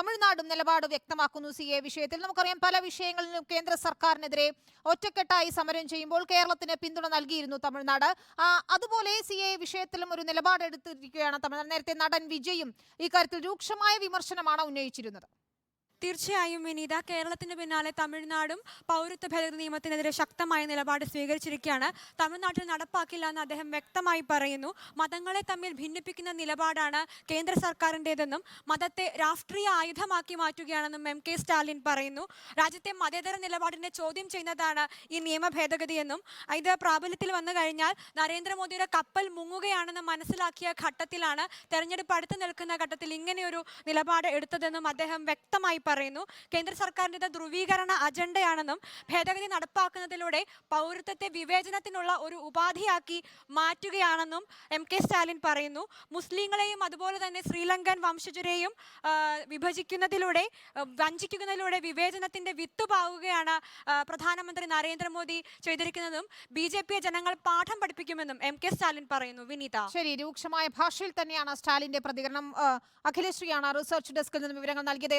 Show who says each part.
Speaker 1: തമിഴ്നാടും നിലപാട് വ്യക്തമാക്കുന്നു CA വിഷയത്തിൽ. നമുക്കറിയാം പല വിഷയങ്ങളിലും കേന്ദ്ര സർക്കാരിനെതിരെ ഒറ്റക്കെട്ടായി സമരം ചെയ്യുമ്പോൾ കേരളത്തിന് പിന്തുണ നൽകിയിരുന്നു തമിഴ്നാട്. അതുപോലെ CA വിഷയത്തിലും ഒരു നിലപാടെടുത്തിരിക്കുകയാണ് തമിഴ്നാട്. നേരത്തെ നടൻ വിജയും ഇക്കാര്യത്തിൽ രൂക്ഷമായ വിമർശനമാണ് ഉന്നയിച്ചിരുന്നത്.
Speaker 2: തീർച്ചയായും വിനീത, കേരളത്തിന് പിന്നാലെ തമിഴ്നാടും പൗരത്വ ഭേദഗതി നിയമത്തിനെതിരെ ശക്തമായ നിലപാട് സ്വീകരിച്ചിരിക്കുകയാണ്. തമിഴ്നാട്ടിൽ നടപ്പാക്കില്ല എന്ന് അദ്ദേഹം വ്യക്തമായി പറയുന്നു. മതങ്ങളെ തമ്മിൽ ഭിന്നിപ്പിക്കുന്ന നിലപാടാണ് കേന്ദ്ര സർക്കാരിൻ്റെതെന്നും മതത്തെ രാഷ്ട്രീയ ആയുധമാക്കി മാറ്റുകയാണെന്നും MK സ്റ്റാലിൻ പറയുന്നു. രാജ്യത്തെ മതേതര നിലപാടിനെ ചോദ്യം ചെയ്യുന്നതാണ് ഈ നിയമ ഭേദഗതിയെന്നും ഇത് പ്രാബല്യത്തിൽ വന്നു കഴിഞ്ഞാൽ നരേന്ദ്രമോദിയുടെ കപ്പൽ മുങ്ങുകയാണെന്ന് മനസ്സിലാക്കിയ ഘട്ടത്തിലാണ്, തെരഞ്ഞെടുപ്പ് അടുത്ത് നിൽക്കുന്ന ഘട്ടത്തിൽ ഇങ്ങനെയൊരു നിലപാട് എടുത്തതെന്നും അദ്ദേഹം വ്യക്തമായി പറയുന്നു. കേന്ദ്ര സർക്കാരിന്റെ ധ്രുവീകരണ അജണ്ടയാണെന്നും ഭേദഗതി നടപ്പാക്കുന്നതിലൂടെ പൗരത്വത്തെ വിവേചനത്തിനുള്ള ഒരു ഉപാധിയാക്കി മാറ്റുകയാണെന്നും MK സ്റ്റാലിൻ പറയുന്നു. മുസ്ലിങ്ങളെയും അതുപോലെ തന്നെ ശ്രീലങ്കൻ വംശജരെയും വിഭജിക്കുന്നതിലൂടെ, വഞ്ചിക്കുന്നതിലൂടെ വിവേചനത്തിന്റെ വിത്തുപാവുകയാണ് പ്രധാനമന്ത്രി നരേന്ദ്രമോദി ചെയ്തിരിക്കുന്നതും BJP ജനങ്ങൾ പാഠം പഠിപ്പിക്കുമെന്നും MK സ്റ്റാലിൻ പറയുന്നു. വിനീത,
Speaker 1: ശരി, രൂക്ഷമായ ഭാഷയിൽ തന്നെയാണ് സ്റ്റാലിന്റെ പ്രതികരണം. അഖിലശ്രീയാണ് റിസർച്ച് ഡെസ്കിൽ നിന്ന് വിവരങ്ങൾ നൽകിയത്.